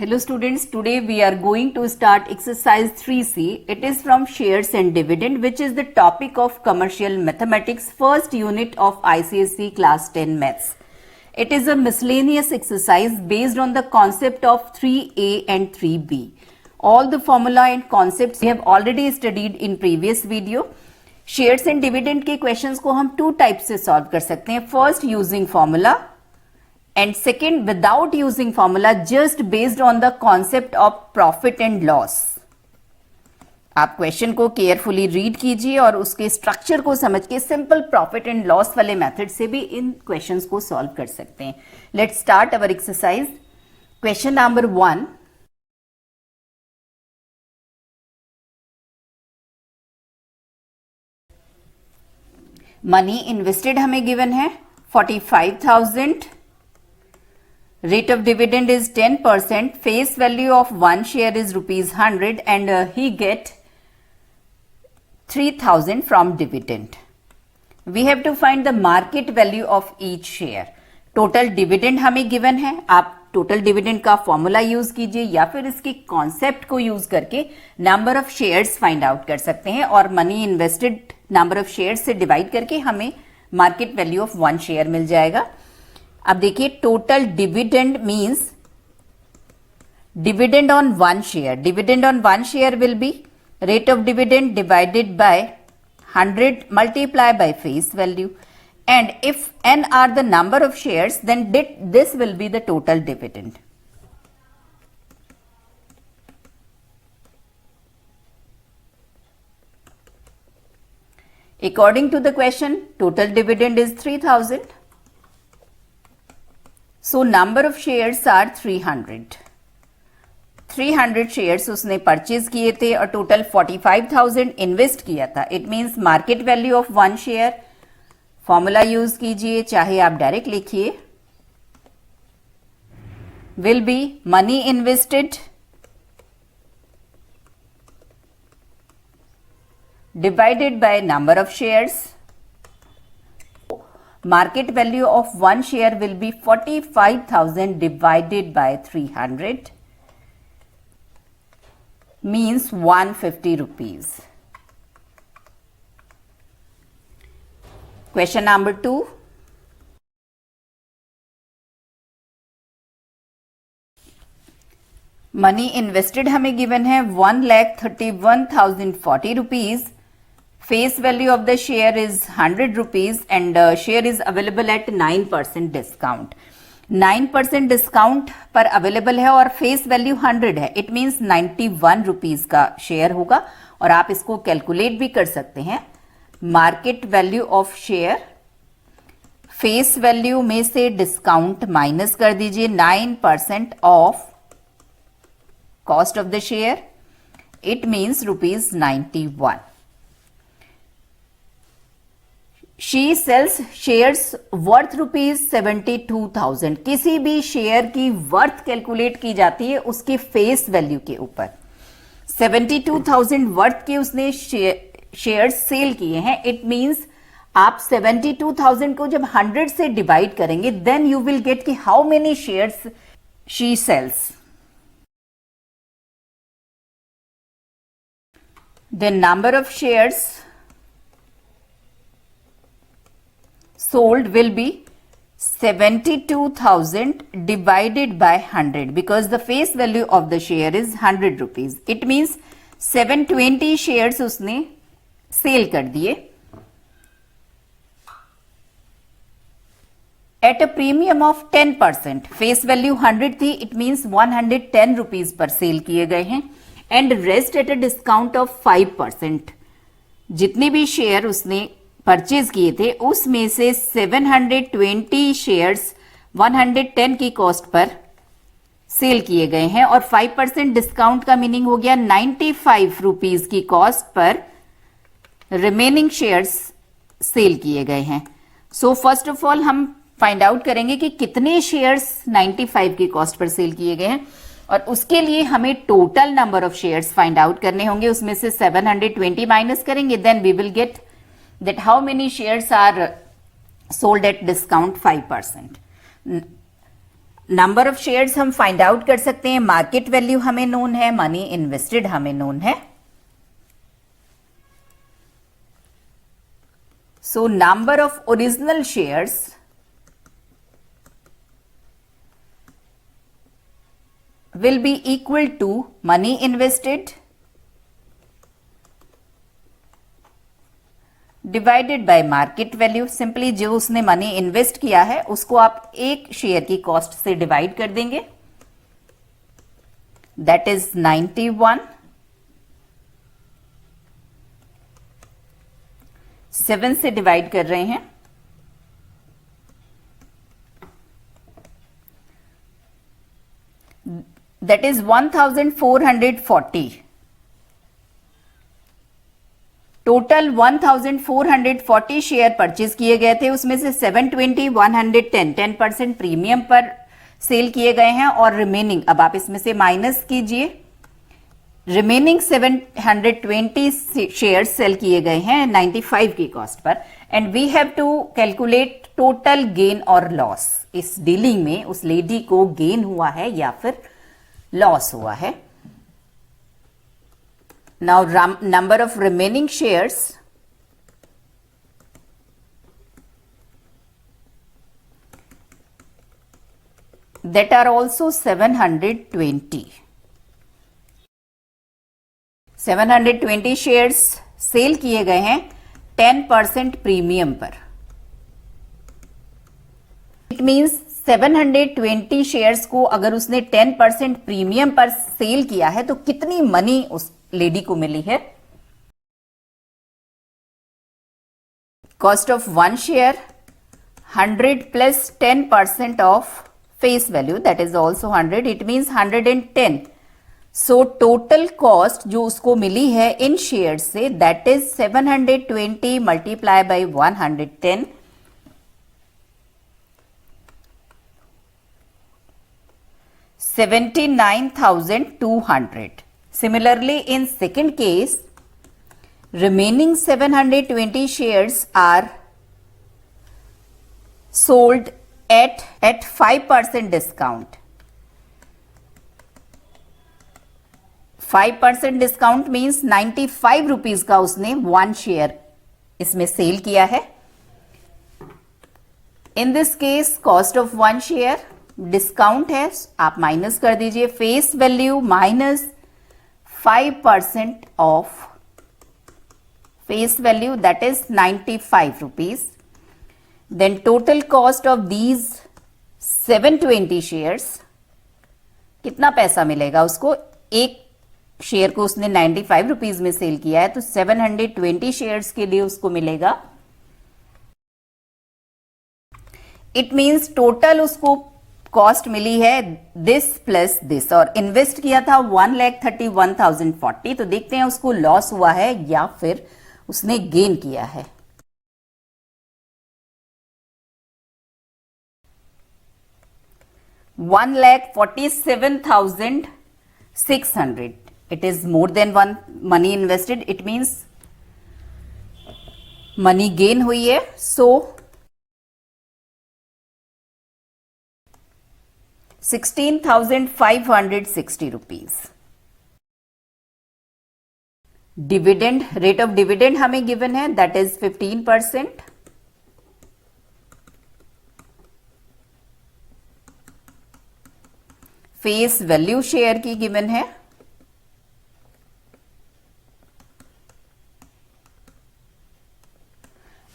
Hello students, today we are going to start exercise 3C. It is from shares and dividend, which is the topic of commercial mathematics, first unit of ICSE class 10 maths. It is a miscellaneous exercise based on the concept of 3A and 3B. All the formula and concepts we have already studied in previous video. Shares and dividend के questions को हम to type से solve कर सकते हैं. First using formula and second without using formula, just based on the concept of profit and loss. आप question को carefully read कीजिए और उसके स्ट्रक्चर को समझ के सिंपल प्रॉफिट एंड लॉस वाले मेथड से भी इन क्वेश्चंस को सॉल्व कर सकते हैं. Let's start our exercise. Question number 1. Money invested हमें गिवन है 45,000. Rate of dividend is 10%. Face value of one share is ₹100 and he get 3,000 from dividend. We have to find the market value of each share. Total dividend हमें given है. आप total dividend का formula use कीजिए या फिर इसके concept को use करके number of shares find out कर सकते हैं और money invested number of shares से डिवाइड करके हमें market value of one share मिल जाएगा. अब देखिए, total dividend means dividend on one share. Dividend on one share will be rate of dividend divided by 100 multiply by face value, and if n are the number of shares, then this will be the total dividend. According to the question, total dividend is 3,000. So number of shares are 300. 300 shares उसने purchase किए थे और total 45,000 invest किया था. It means market value of one share, formula use कीजिए चाहे आप direct लिखिए, will be money invested divided by number of shares. Market value of one share will be 45,000 divided by 300 means 150 rupees. Question number 2. Money invested हमें given है 1,31,040 rupees. Face value of the share is 100 rupees and share is available at 9% discount. 9% discount पर available है और face value 100 है. It means 91 rupees का share होगा और आप इसको कैलकुलेट भी कर सकते हैं. Market value of share, face value में से डिस्काउंट माइनस कर दीजिए 9% of cost of the share. It means ₹91. She sells shares worth ₹72,000. किसी भी शेयर की वर्थ कैलकुलेट की जाती है उसके फेस वैल्यू के ऊपर. 72,000 वर्थ के उसने शेयर्स सेल किए हैं. इट मींस आप 72,000 को जब 100 से डिवाइड करेंगे देन यू विल गेट कि how many shares she sales. The number of shares sold will be 72,000 divided by 100 because the face value of the share is 100 rupees. It means 720 shares उसने sell कर दिए at a premium of 10%. Face value 100 थी. It means 110 rupees पर sell किए गए हैं and rest at a discount of 5%. जितने भी शेयर उसने परचेज किए थे उसमें से 720 शेयर्स 110 की कॉस्ट पर सेल किए गए हैं और 5% डिस्काउंट का मीनिंग हो गया 95 रुपीज की कॉस्ट पर रिमेनिंग शेयर्स सेल किए गए हैं. सो फर्स्ट ऑफ ऑल हम फाइंड आउट करेंगे कि कितने शेयर्स 95 की कॉस्ट पर सेल किए गए हैं और उसके लिए हमें total number of shares find out करने होंगे. उसमें से 720 माइनस करेंगे then we will get that how many shares are sold at discount 5%. Number of shares हम फाइंड आउट कर सकते हैं, मार्केट वैल्यू हमें नोन है, मनी इन्वेस्टेड हमें नोन है. So number of original shares will be equal to money invested divided by market value. Simply जो उसने मनी इन्वेस्ट किया है उसको आप एक शेयर की कॉस्ट से डिवाइड कर देंगे, दैट इज 91. 7 से डिवाइड कर रहे हैं, that is 1440. Total 1440 share purchase किए गए थे, उसमें से 720 110 10% प्रीमियम पर सेल किए गए हैं और रिमेनिंग, अब आप इसमें से माइनस कीजिए, रिमेनिंग 720 शेयर सेल किए गए हैं 95 की कॉस्ट पर. And we have to calculate total gain और लॉस. इस डीलिंग में उस लेडी को गेन हुआ है या फिर लॉस हुआ है. Now number of remaining shares that are also 720. 720 shares sell किए गए हैं 10% प्रीमियम पर. इट मीन्स 720 शेयर्स को अगर उसने 10% प्रीमियम पर सेल किया है तो कितनी मनी उस लेडी को मिली है. Cost of one share 100 plus 10% of face value, that is also 100. It means 110. So total cost जो उसको मिली है इन शेयर से, that is 720 multiply by 110, $79,200. Similarly, in second case, remaining 720 shares are sold at 5% discount. 5% discount means 95 rupees का उसने one share इसमें cell किया है. In this case, cost of one share discount है, आप माइनस कर दीजिए, face value minus 5% of face value, that is 95 rupees. Then total cost of these 720 shares, कितना पैसा मिलेगा उसको, एक शेयर को उसने 95 रुपीज में सेल किया है तो 720 शेयर्स के लिए उसको मिलेगा. इट मीन्स टोटल उसको कॉस्ट मिली है दिस प्लस दिस, और इन्वेस्ट किया था 1,31,040. तो देखते हैं उसको लॉस हुआ है या फिर उसने गेन किया है. $1,47,600. It is more than one money invested. It means money gain हुई है. So 16,560 rupees. Dividend, rate of dividend हमें गिवन है, that is 15%. Face value share की गिवन है,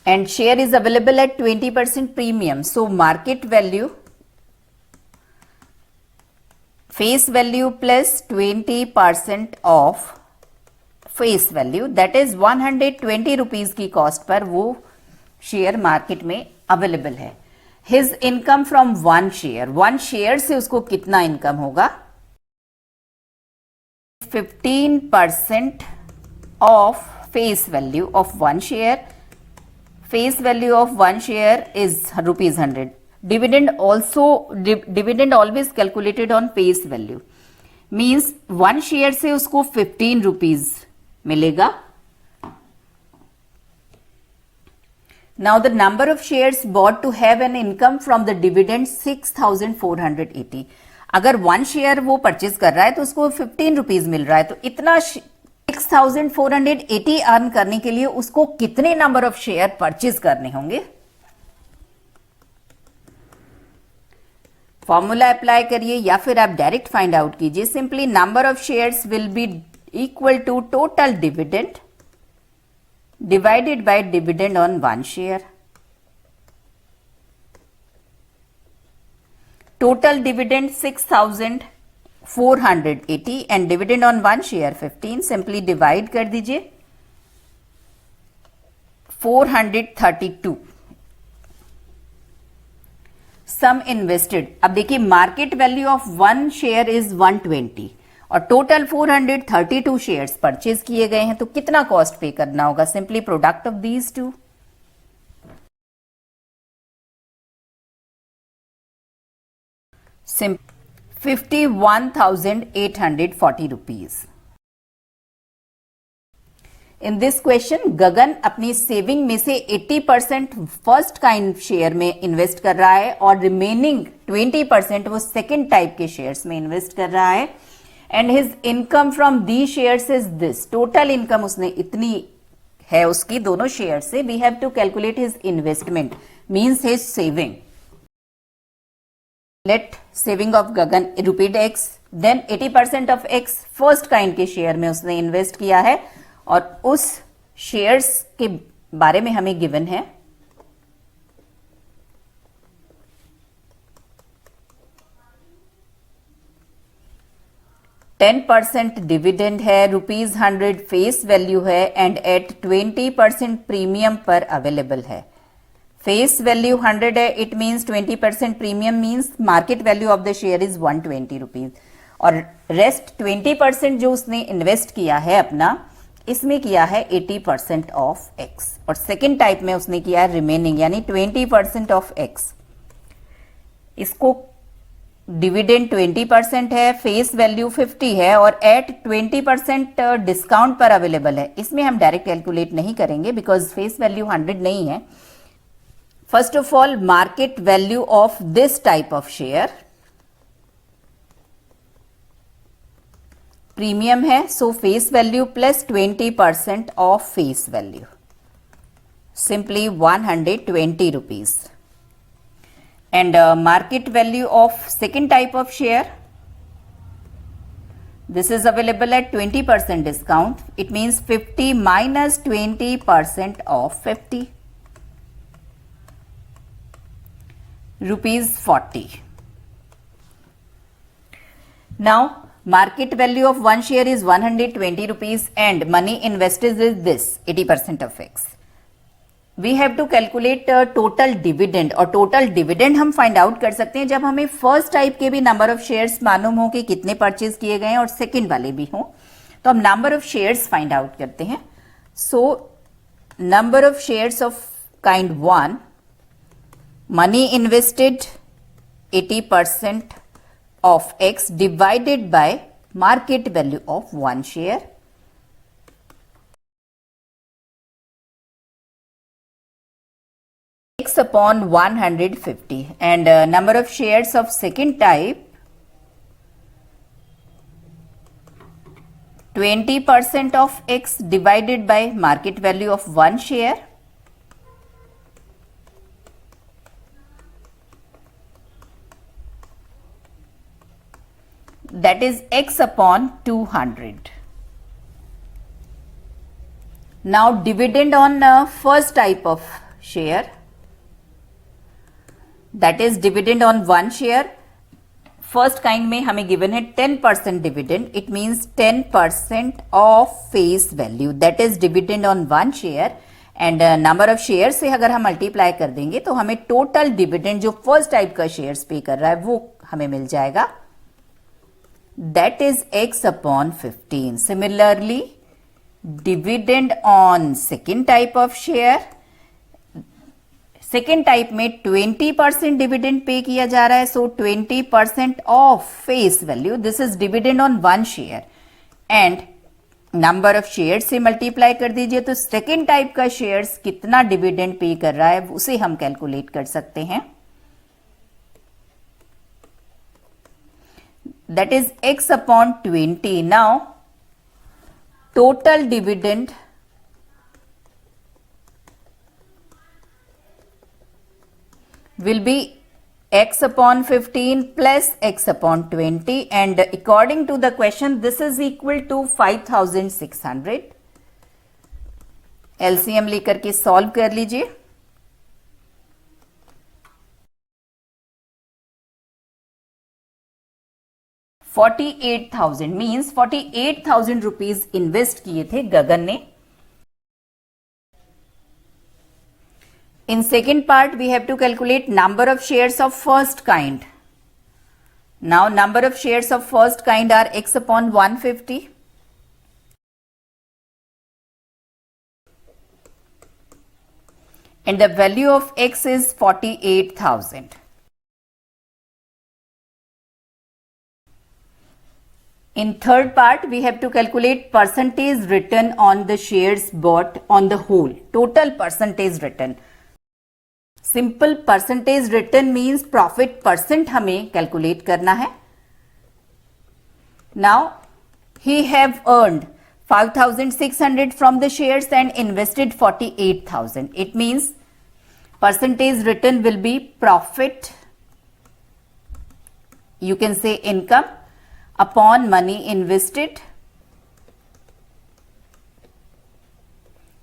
and share is available at 20% premium. So market value, face value plus 20% of face value, that is 120 rupees की cost पर वो share market में available है. His income from one share से उसको कितना इनकम होगा, 15% of face value of one share. Face value of one share is ₹100. Dividend always calculated on face value, means one share से उसको 15 रुपीज मिलेगा. Now the number of shares bought to have an income from the dividend 6480. अगर 1 share वो purchase कर रहा है तो उसको 15 रुपीज मिल रहा है, तो इतना 6480 अर्न करने के लिए उसको कितने नंबर ऑफ शेयर परचेज करने होंगे? फॉर्मूला अप्लाई करिए या फिर आप डायरेक्ट फाइंड आउट कीजिए. Simply number of shares will be equal to total dividend divided by dividend on 1 share. Total dividend 6480 and dividend on 1 share 15. Simply divide कर दीजिए. 432. Sum invested. अब देखिए market value of 1 share is 120 और total 432 shares purchase किए गए हैं, तो कितना कॉस्ट पे करना होगा? Simply product of these two. Simple 51,840 rupees. In this question Gagan अपनी सेविंग में से 80% फर्स्ट काइंड शेयर में इन्वेस्ट कर रहा है और रिमेनिंग 20% वो सेकेंड टाइप के शेयर्स में इन्वेस्ट कर रहा है. And his income from the shares is this. Total income उसने इतनी है उसकी दोनों शेयर से. We have to calculate his investment means his saving. Let saving of Gagan rupees X, then 80% of X first kind के शेयर में उसने invest किया है और उस शेयर्स के बारे में हमें गिवन है. %10 डिविडेंड है, ₹100 फेस वैल्यू है एंड एट 20% प्रीमियम पर अवेलेबल है. फेस वैल्यू 100 है, it means 20% premium means market value of the share is 120 rupees और रेस्ट 20% जो उसने इन्वेस्ट किया है अपना, इसमें किया है 80% ऑफ एक्स और सेकेंड टाइप में उसने किया है रिमेनिंग यानी 20% ऑफ एक्स. इसको डिविडेंड 20% है, फेस वैल्यू 50 है और एट 20% डिस्काउंट पर अवेलेबल है. इसमें हम डायरेक्ट कैलकुलेट नहीं करेंगे बिकॉज फेस वैल्यू 100 नहीं है. First of all market value of this type of share premium है, so face value plus 20% of face value, simply 120 rupees. And market value of second type of share, this is available at 20% discount. It means 50 minus 20% of 50, rupees 40. Now market value of one share is 120 rupees and money invested is this 80% of X. We have to calculate total dividend और total dividend हम find out कर सकते हैं जब हमें first type के भी number of shares मालूम हो कि कितने परचेज किए गए हैं और सेकंड वाले भी हों, तो हम number of shares find out करते हैं. सो number of shares of kind 1, money invested 80% of x divided by market value of 1 share. X upon 150 and number of shares of second type 20% of X divided by market value of 1 share, that is X upon 200. Now dividend on first type of share, that is dividend on 1 share. First kind में हमें given है 10% dividend, it means 10% of face value, that is dividend on 1 share. And number of share से अगर हम multiply कर देंगे तो हमें टोटल डिविडेंड जो फर्स्ट टाइप का शेयर्स पे कर रहा है वो हमें मिल जाएगा, that is x upon 15. Similarly dividend on second type of share, second type में 20% डिविडेंड पे किया जा रहा है, सो 20% of face value, this is dividend on 1 share and number of shares से मल्टीप्लाई कर दीजिए, तो सेकेंड टाइप का शेयर्स कितना डिविडेंड पे कर रहा है उसे हम कैलकुलेट कर सकते हैं. That is x upon 20. Now total dividend will be x upon 15 plus x upon 20, and according to the question this is equal to 5600. LCM लेकर के सॉल्व कर लीजिए. $48,000 मीन्स 48,000 रुपीज इन्वेस्ट किए थे गगन ने. In second part, we have to calculate number of shares of first kind. Now, number of shares of first kind are x upon 150. And the value of x is 48,000. In third part, we have to calculate percentage return on the shares bought on the whole. Total percentage return. Simple percentage return means profit percent हमें calculate करना है. Now he have earned 5,600 from the shares and invested 48,000. It means percentage return will be profit, you can say income upon money invested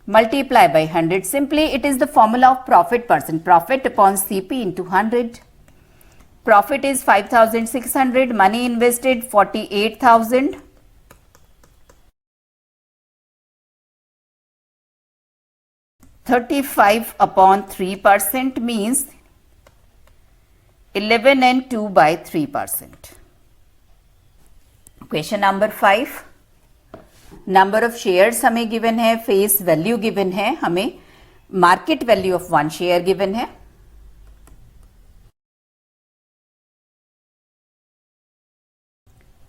multiply by 100. Simply it is the formula of profit percent. Profit upon CP into 100. Profit is 5,600. Money invested 48,000. $35 upon 3% means 11 and 2 by 3%. Question number 5. Number of shares हमें given है, face value given है, हमें market value of 1 share given है.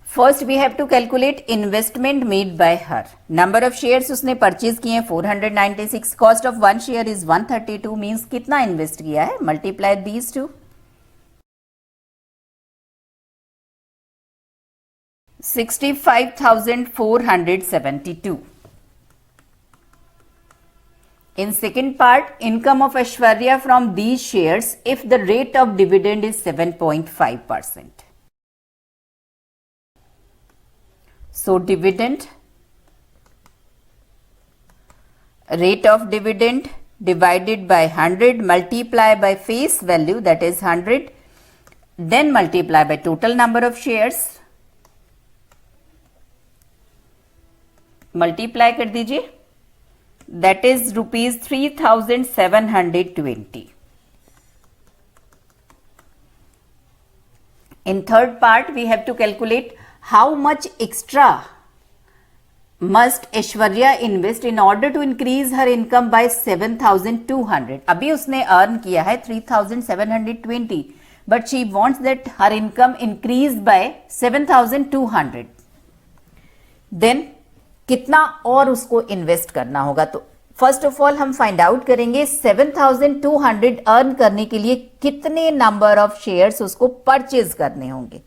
First we have to calculate investment made by her. Number of shares उसने purchase किए हैं 496. Cost of 1 share is 132. Means कितना invest किया है, multiply these two. 65,472. In second part, income of Aishwarya from these shares if the rate of dividend is 7.5%. So dividend, rate of dividend divided by 100 multiply by face value, that is 100, then multiply by total number of shares. Multiply कर दीजिए, that is ₹3,720. In third part we have to calculate how much extra must Aishwarya invest in order to increase her income by 7,200. अभी उसने earn किया है 3,720, but she wants that her income increase by 7,200. Then कितना और उसको invest करना होगा. तो फर्स्ट ऑफ ऑल हम फाइंड आउट करेंगे 7,200 अर्न करने के लिए कितने नंबर ऑफ शेयर्स उसको परचेज करने होंगे.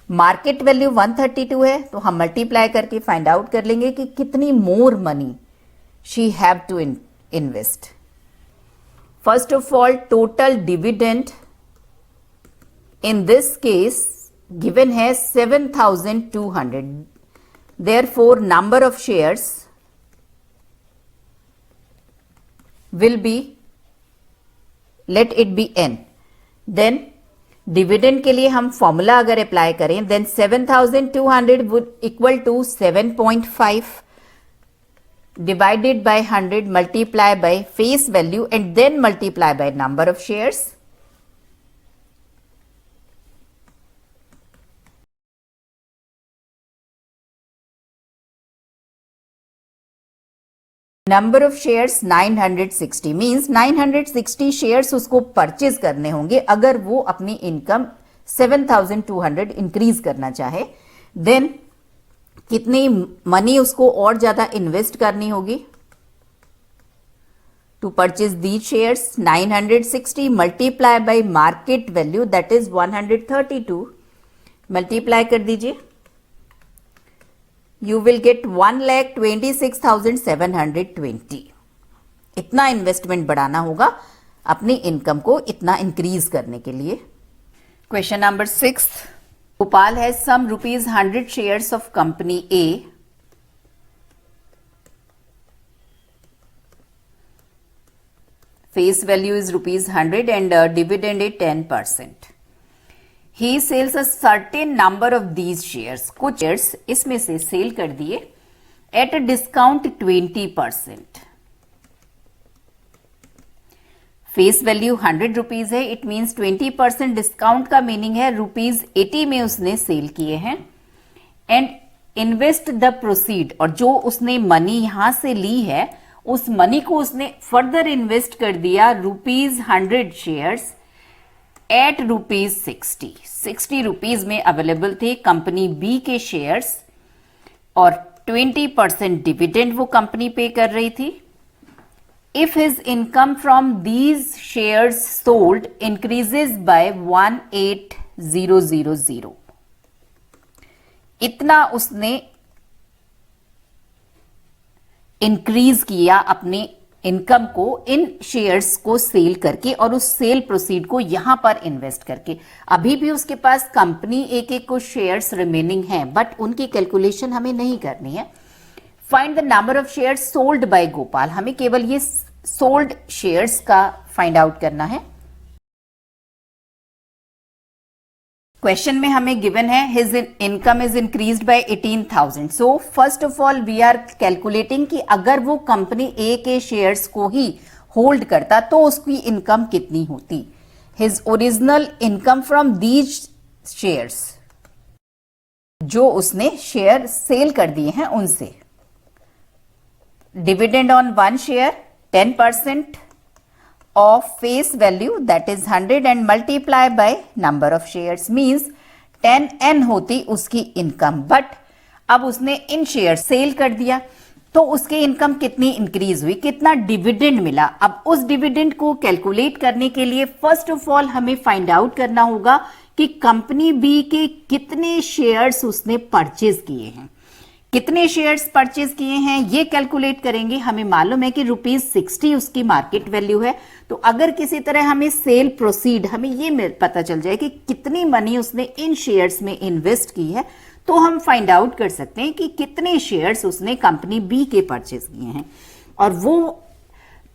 मार्केट वैल्यू 132 है, तो हम मल्टीप्लाई करके फाइंड आउट कर लेंगे कि कितनी more money she have to invest. First of all total dividend in this case given है 7,200. Therefore, number of shares will be, let it be n. Then dividend के लिए हम फॉर्मूला अगर अप्लाई करें, then 7,200 would equal to 7.5 divided by 100 multiply by face value and then multiply by number of shares. Number of shares 960 means 960 shares उसको purchase करने होंगे अगर वो अपनी इनकम 7,200 इंक्रीज करना चाहे. देन कितनी मनी उसको और ज्यादा इन्वेस्ट करनी होगी to purchase these shares? 960 multiply by market value that is 132, multiply कर दीजिए, यू विल गेट 1,26,720। इतना इन्वेस्टमेंट बढ़ाना होगा अपनी इनकम को इतना इंक्रीज करने के लिए। Question number 6, Gopal has some rupees 100 shares of company A. Face value is rupees 100 and dividend is 10%. He sells a certain number of these shares. कुछ shares इसमें से सेल कर दिए at a discount 20%. Face value 100 rupees है, it means 20% discount का meaning है ₹80 में उसने सेल किए हैं। एंड इन्वेस्ट द प्रोसीड, और जो उसने मनी यहां से ली है उस मनी को उसने फर्दर इन्वेस्ट कर दिया ₹100 शेयर्स एट ₹60 रुपीज में अवेलेबल थे कंपनी बी के शेयर्स, और 20% डिविडेंड वो कंपनी पे कर रही थी। If his income from these shares sold increases by 18,000, इतना उसने इंक्रीज किया अपने इनकम को इन शेयर्स को सेल करके और उस सेल प्रोसीड को यहां पर इन्वेस्ट करके। अभी भी उसके पास कंपनी ए के कुछ शेयर्स रिमेनिंग हैं, बट उनकी कैलकुलेशन हमें नहीं करनी है। Find the number of shares sold by Gopal, हमें केवल ये सोल्ड शेयर्स का फाइंड आउट करना है। क्वेश्चन में हमें गिवन है his income is increased by 18,000। So first of all we are calculating कि अगर वो कंपनी ए के शेयर्स को ही होल्ड करता तो उसकी इनकम कितनी होती। His original income from these shares, जो उसने शेयर सेल कर दिए हैं उनसे। Dividend on one share 10% of face value that is 100 and multiply by number of shares means 10n होती उसकी इनकम, बट अब उसने इन शेयर सेल कर दिया तो उसकी इनकम कितनी इंक्रीज हुई, कितना डिविडेंड मिला। अब उस डिविडेंड को कैलकुलेट करने के लिए फर्स्ट ऑफ ऑल हमें फाइंड आउट करना होगा कि कंपनी बी के कितने शेयर्स उसने परचेज किए हैं। कितने शेयर्स परचेज किए हैं ये कैलकुलेट करेंगे। हमें मालूम है कि ₹60 उसकी मार्केट वैल्यू है, तो अगर किसी तरह हमें सेल प्रोसीड, हमें ये पता चल जाए कि कितनी मनी उसने इन शेयर्स में इन्वेस्ट की है, तो हम फाइंड आउट कर सकते हैं कि कितने शेयर्स उसने कंपनी बी के परचेज किए हैं। और वो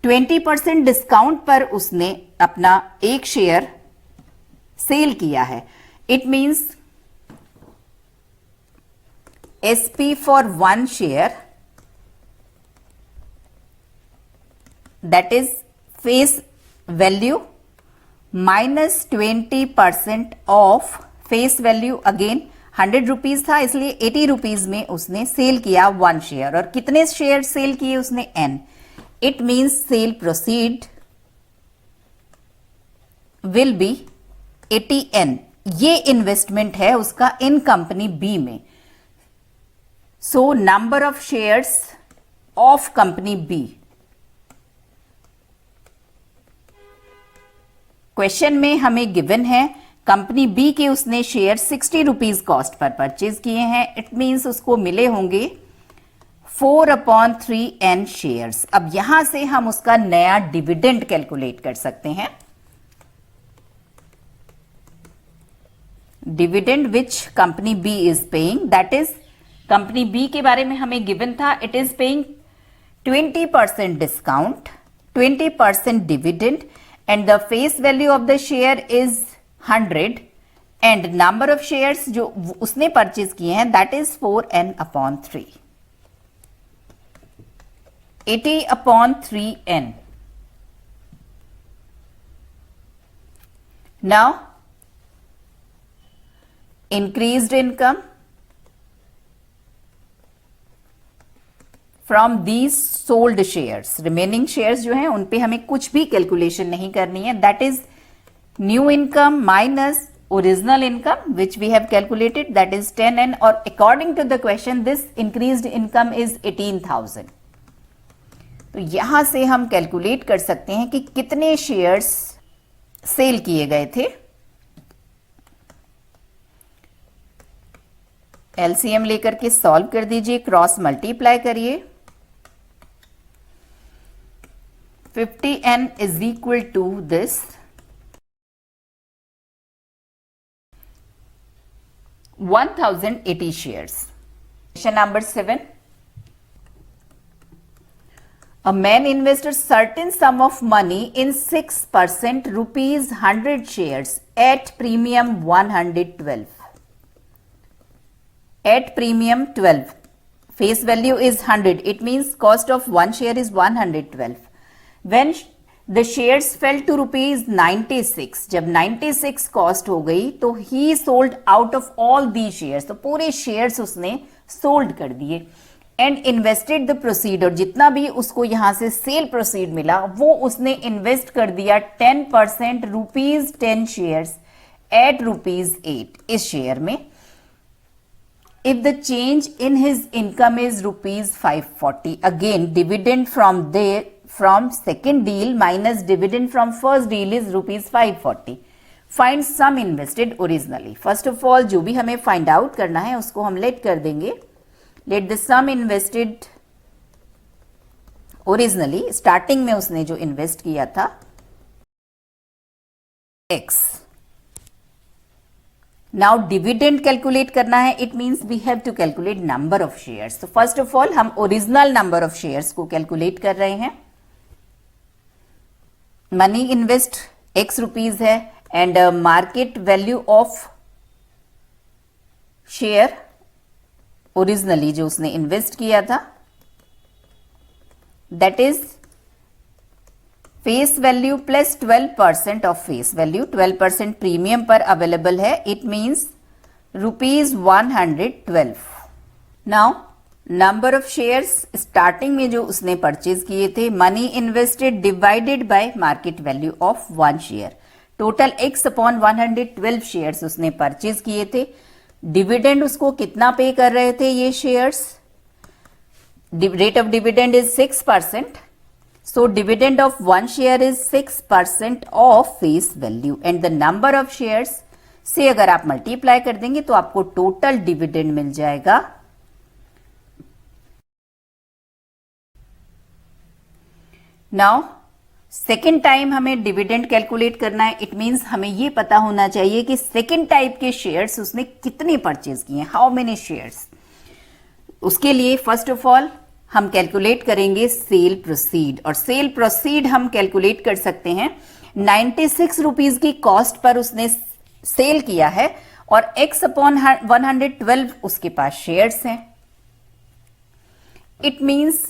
20% डिस्काउंट पर उसने अपना एक शेयर सेल किया है। It means SP for one share, that is face value minus 20% of face value, again 100 rupees था इसलिए 80 रुपीज में उसने सेल किया वन शेयर। और कितने शेयर सेल किए उसने? n। It means cell proceed will be 80n। ये इन्वेस्टमेंट है उसका इन कंपनी बी में। So number of shares of company B. Question में हमें गिवन है कंपनी बी के उसने share 60 rupees cost per purchase किए हैं। इट मीन्स उसको मिले होंगे 4/3n शेयर्स। अब यहां से हम उसका नया डिविडेंड कैलकुलेट कर सकते हैं। Dividend which company B is paying, that is company B के बारे में हमें गिवन था it is paying 20% discount, 20% dividend and the face value of the share is 100 and number of shares जो उसने परचेज किए हैं that is 4n/3, 80/3n। Now increased income from these sold shares. Remaining shares जो हैं उन पे हमें कुछ भी कैलकुलेशन नहीं करनी है। That is new income minus original income which we have calculated, that is 10n, or according to the question this increased income is 18,000. तो यहां से हम कैलकुलेट कर सकते हैं कि कितने शेयर्स सेल किए गए थे. एलसीएम लेकर के सॉल्व कर दीजिए, क्रॉस मल्टीप्लाई करिए. 50n is equal to this 1080 shares. Question number 7. A man invested certain sum of money in 6% rupees 100 shares at premium 112. At premium 12. Face value is 100. It means cost of one share is 112. When the shares fell to rupees 96, जब 96 cost हो गई तो he sold out of all these shares, तो पूरे shares उसने sold कर दिए. And invested the proceed, और जितना भी उसको यहां से सेल प्रोसीड मिला वो उसने इन्वेस्ट कर दिया 10% रुपीज 10 शेयर्स एट रुपीज 8 इस शेयर में. If the change in his income is rupees 540, again dividend from second deal minus dividend from first deal is rupees 540. Find sum invested originally. First of all जो भी हमें find out करना है उसको हम let कर देंगे. Let the sum invested originally, starting में उसने जो invest किया था X. Now dividend calculate करना है, it means we have to calculate number of shares. So first of all हम original number of shares को calculate कर रहे हैं. मनी इन्वेस्ट x रुपीज है and market value of share originally जो उसने इन्वेस्ट किया था that is face value plus 12% of face value. 12% premium पर अवेलेबल है. It means rupees 112. Now number of shares starting में जो उसने परचेज किए थे, money invested divided by market value of one share. Total x upon 112 shares उसने purchase किए थे. डिविडेंड उसको कितना पे कर रहे थे ये shares? Rate of dividend is 6%. So dividend of one share is 6% of face value and the number of shares से अगर आप मल्टीप्लाई कर देंगे तो आपको टोटल डिविडेंड मिल जाएगा. नाउ सेकेंड टाइम हमें डिविडेंड कैलकुलेट करना है. इट मींस हमें ये पता होना चाहिए कि सेकेंड टाइप के शेयर्स उसने कितने परचेज किए, हाउ मेनी शेयर्स. उसके लिए फर्स्ट ऑफ ऑल हम कैलकुलेट करेंगे सेल प्रोसीड, और सेल प्रोसीड हम कैलकुलेट कर सकते हैं 96 रुपीज की कॉस्ट पर उसने सेल किया है और x अपॉन 112 उसके पास शेयर्स हैं. It means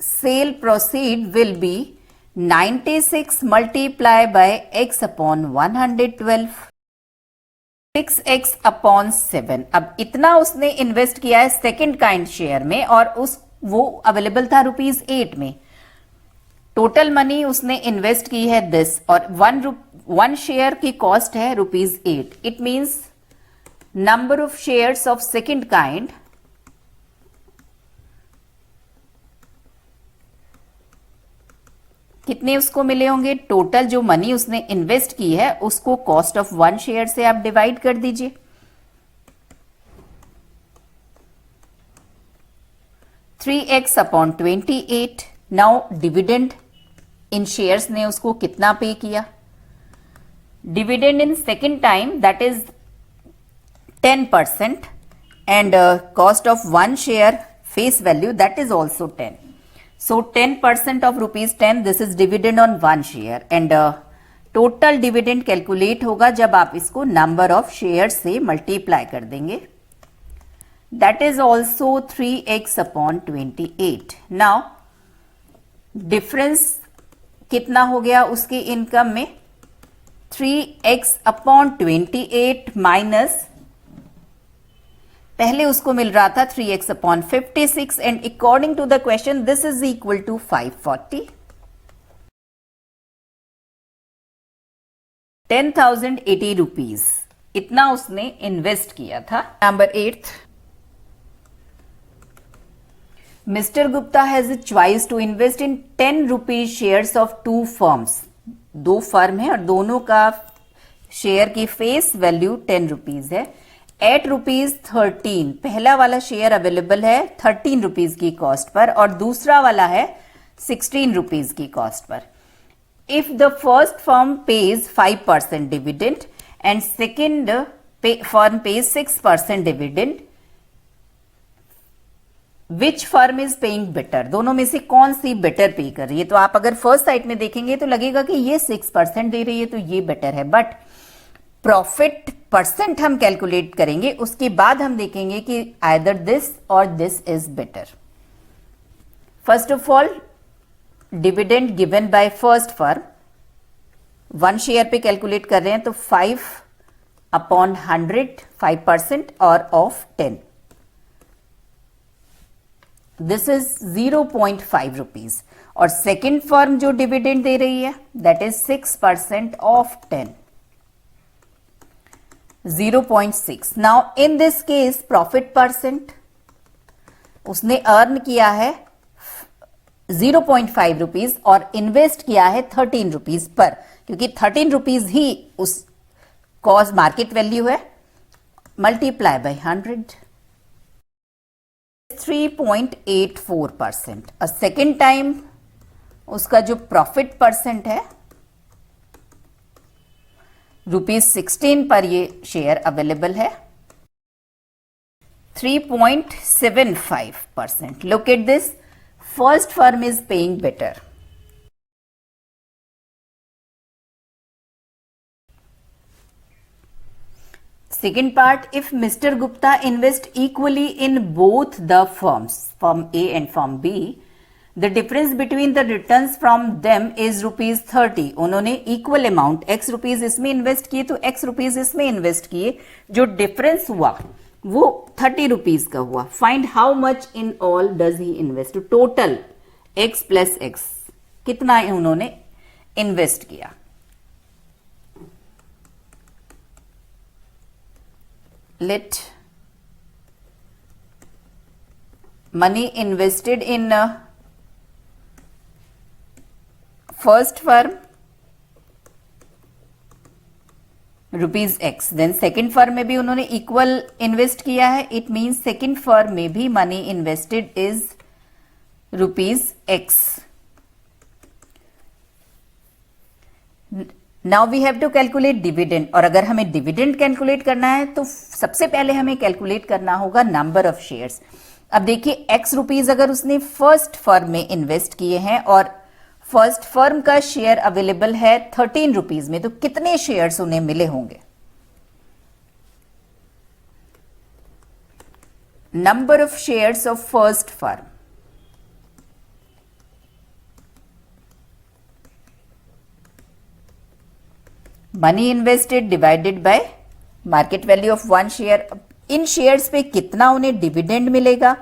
sale proceed will be 96 multiply by x upon 112, 6x upon 7. अब इतना उसने इन्वेस्ट किया है सेकेंड काइंड शेयर में और वो अवेलेबल था रुपीज 8 में. टोटल मनी उसने इन्वेस्ट की है दिस, और वन शेयर की कॉस्ट है rupees 8. It means number of shares of second kind कितने उसको मिले होंगे? टोटल जो मनी उसने इन्वेस्ट की है उसको कॉस्ट ऑफ वन शेयर से आप डिवाइड कर दीजिए. 3x upon 28. Now dividend in shares ने उसको कितना पे किया? Dividend in second time that is 10% and cost of one share face value that is also 10. So 10% of rupees 10, this is dividend on one share and total dividend calculate होगा जब आप इसको number of shares से multiply कर देंगे. That is also 3x upon 28. Now difference कितना हो गया उसके इनकम में? 3x upon 28 minus पहले उसको मिल रहा था 3x upon 56 and according to the question this is equal to 540. 10,080 rupees इतना उसने इन्वेस्ट किया था। Number 8, Mr. Gupta has a choice to invest in 10 rupees shares of two firms. दो फर्म है और दोनों का शेयर की फेस वैल्यू 10 रुपीज है। एट रुपीज 13, पहला वाला शेयर अवेलेबल है 13 रुपीज की कॉस्ट पर और दूसरा वाला है 16 रुपीज की कॉस्ट पर। If the first firm page 5% dividend and second firm page 6% dividend, which firm is paying better, दोनों में से कौन सी बेटर पे कर रही है? तो आप अगर फर्स्ट साइड में देखेंगे तो लगेगा कि ये 6% दे रही है तो ये बेटर है, बट प्रॉफिट परसेंट हम कैलकुलेट करेंगे, उसके बाद हम देखेंगे कि आइदर दिस और this is better. First of all, dividend given by first firm, 1 share पे कैलकुलेट कर रहे हैं तो 5/100, 5% और ऑफ 10, दिस इज 0.5 रुपीज। और सेकेंड फर्म जो डिविडेंड दे रही है that is 6% of 10, 0.6। Now in this case profit percent उसने अर्न किया है 0.5 रुपीज और इन्वेस्ट किया है 13 रुपीज पर, क्योंकि 13 रुपीज ही उस कॉस्ट मार्केट वैल्यू है, मल्टीप्लाई बाय 100, 3.84%। और सेकेंड टाइम उसका जो प्रॉफिट परसेंट है ₹16 पर ये शेयर अवेलेबल है, 3.75%। Look at this, first firm is paying better. Second part, if Mr. Gupta invest equally in both the firms, firm A and firm B, the difference between the returns from them is ₹30। उन्होंने equal amount x rupees इसमें invest किए तो x rupees इसमें invest किए, जो difference हुआ वो 30 rupees का हुआ। Find how much in all does he invest, total x plus x कितना उन्होंने इन्वेस्ट किया। Let money invested in first firm ₹x, then second firm में भी उन्होंने इक्वल इन्वेस्ट किया है, इट मीन्स सेकेंड फर्म में भी money invested is ₹x। Now we have to calculate dividend, और अगर हमें डिविडेंड कैलकुलेट करना है तो सबसे पहले हमें कैलकुलेट करना होगा नंबर ऑफ शेयर्स। अब देखिए x रुपीज अगर उसने फर्स्ट फर्म में इन्वेस्ट किए हैं और फर्स्ट फर्म का शेयर अवेलेबल है 13 रुपीज में, तो कितने शेयर्स उन्हें मिले होंगे? Number of shares of first firm, money invested divided by market value of 1 share. इन शेयर्स पे कितना उन्हें डिविडेंड मिलेगा?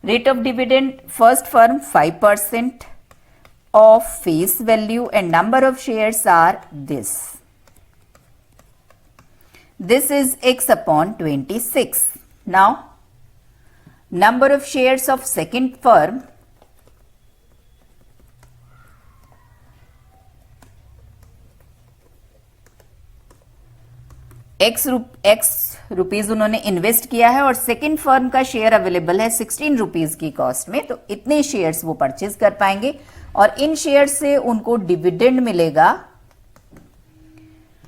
Rate of dividend first firm 5% of face value and number of shares are this is x/26। Now number of shares of second firm, x rupees उन्होंने invest किया है और second firm का शेयर अवेलेबल है 16 rupees की cost में, तो इतने शेयर्स वो परचेज कर पाएंगे और इन शेयर से उनको डिविडेंड मिलेगा।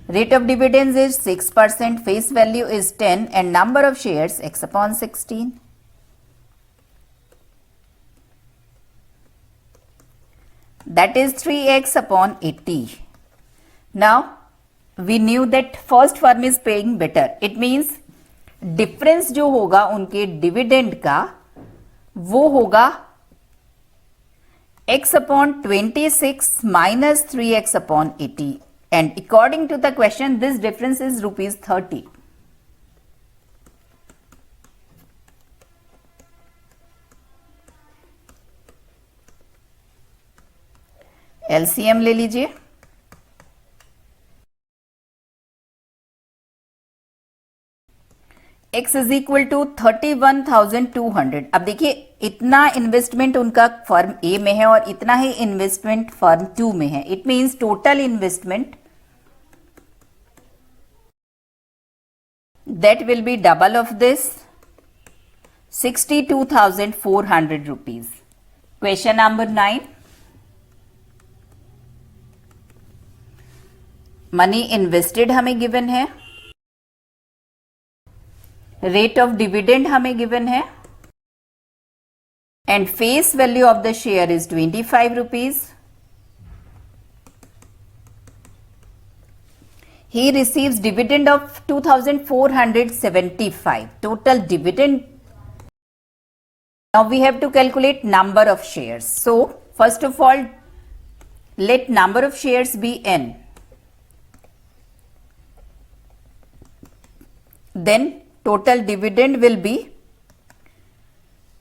Rate of dividend is 6%, face value is 10 and number of shares x/16। That is 3x/80। Now we knew that first firm is paying better, it means difference जो होगा उनके डिविडेंड का वो होगा x/26 minus 3x/80 and according to the question this difference is ₹30। LCM ले लीजिए। x is equal to 31,200। अब देखिए इतना इन्वेस्टमेंट उनका फर्म ए में है और इतना ही इन्वेस्टमेंट फर्म 2 में है। It means total investment that will be double of this, 62,400 rupees. Question number 9. Money invested हमें given है, rate of dividend हमें given है, and face value of the share is 25 rupees. He receives dividend of 2,475. Total dividend. Now we have to calculate number of shares. So first of all, let number of shares be n. Then total dividend will be,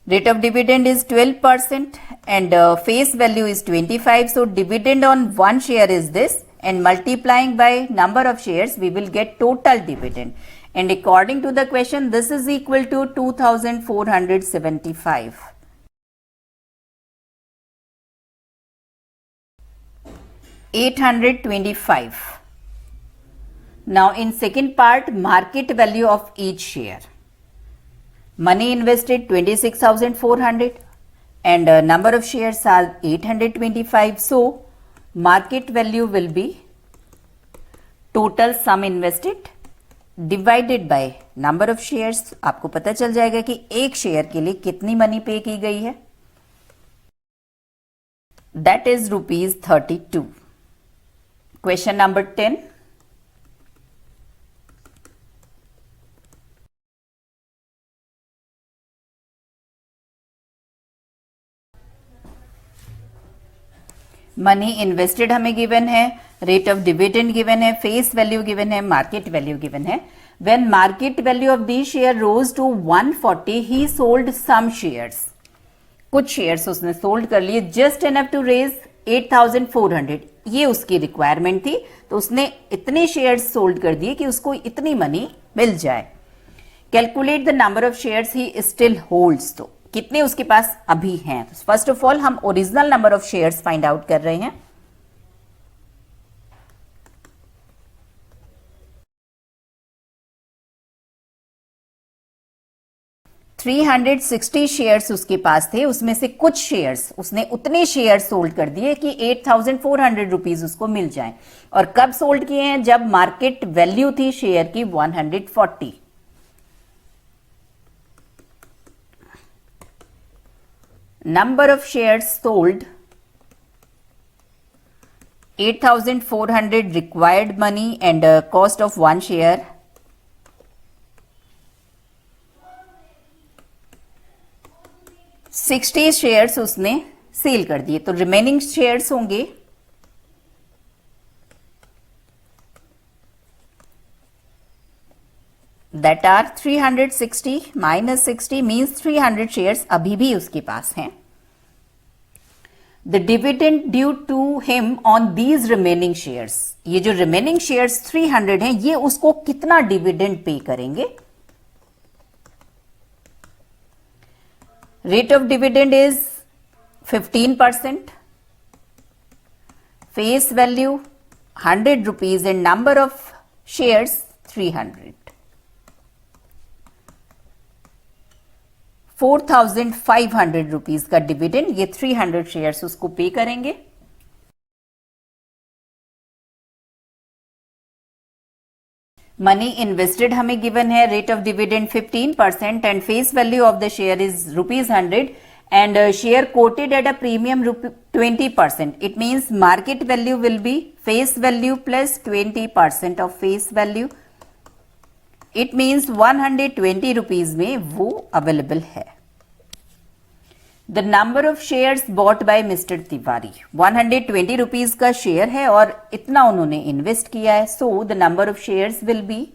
rate of dividend is 12% and face value is 25. So dividend on one share is this, and multiplying by number of shares we will get total dividend, and according to the question this is equal to 2,475. $825. Now in second part, market value of each share. Money invested 26,400 and number of shares are 825. So market value will be total sum invested divided by number of shares. आपको पता चल जाएगा कि एक share के लिए कितनी money पे की गई है, that is ₹32। Question number 10। Money invested हमें गिवन है, रेट ऑफ डिविडेंड गिवन है, फेस वैल्यू गिवन है, मार्केट वैल्यू गिवन है। When market value of the share rose to 140 he sold some shares. कुछ शेयर्स उसने सोल्ड कर लिए just enough to raise 8,400। ये उसकी रिक्वायरमेंट थी, तो उसने इतने शेयर्स सोल्ड कर दिए कि उसको इतनी मनी मिल जाए। Calculate the number of shares he still holds. तो कितने उसके पास अभी हैं। फर्स्ट ऑफ ऑल हम original number of shares find out कर रहे हैं। $360 शेयर्स उसके पास थे, उसमें से कुछ शेयर्स उसने उतने शेयर्स सोल्ड कर दिए कि 8,400 रुपीज उसको मिल जाएं। और कब सोल्ड किए हैं, जब मार्केट वैल्यू थी शेयर की 140। Number of shares sold 8,400 required money and cost of one share 60 shares उसने सेल कर दिए। तो रिमेनिंग शेयर्स होंगे that are 360 minus 60 means 300 shares अभी भी उसके पास हैं। The dividend due to him on these remaining shares, ये जो remaining shares 300 हैं, ये उसको कितना डिविडेंड पे करेंगे। Rate of dividend is 15%, face value 100 rupees and number of shares 300। 4,500 rupees का डिविडेंड ये 300 शेयर्स उसको पे करेंगे। मनी इन्वेस्टेड हमें गिवन है, rate of dividend 15% and face value of the share is ₹100 and share coated at a premium 20%। It means market value will be face value plus 20% of face value. It means 120 rupees में वो available है। The number of shares bought by mister Tiwari 120 rupees का share है और इतना उन्होंने invest किया है। So the number of shares will be,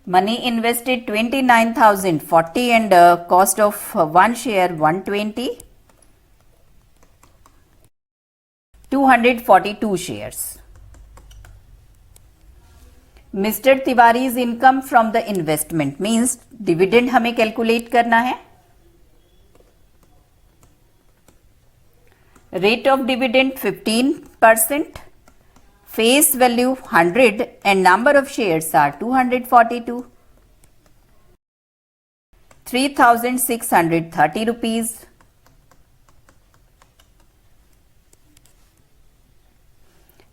money invested 29,040 and cost of one share 120, 242 shares. Mister Tiwari's income from the investment means dividend हमें calculate करना है. Rate of dividend 15%, face value 100 and number of shares are 242. 3,630 rupees.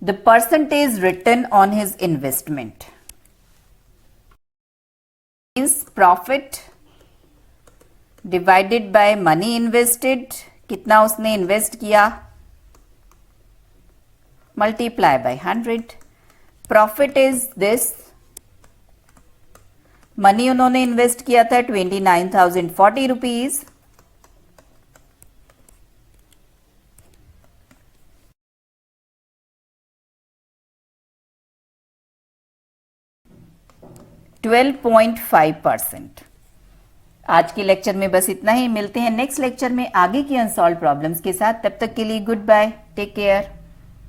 The percentage return on his investment means profit divided by money invested. कितना उसने invest किया, multiply by 100. Profit is this, money उन्होंने invest किया था 29,040 rupees. %12.5%. आज के lecture में बस इतना ही. मिलते हैं नेक्स्ट लेक्चर में आगे की अनसॉल्व प्रॉब्लम्स के साथ. तब तक के लिए गुड बाय, टेक केयर.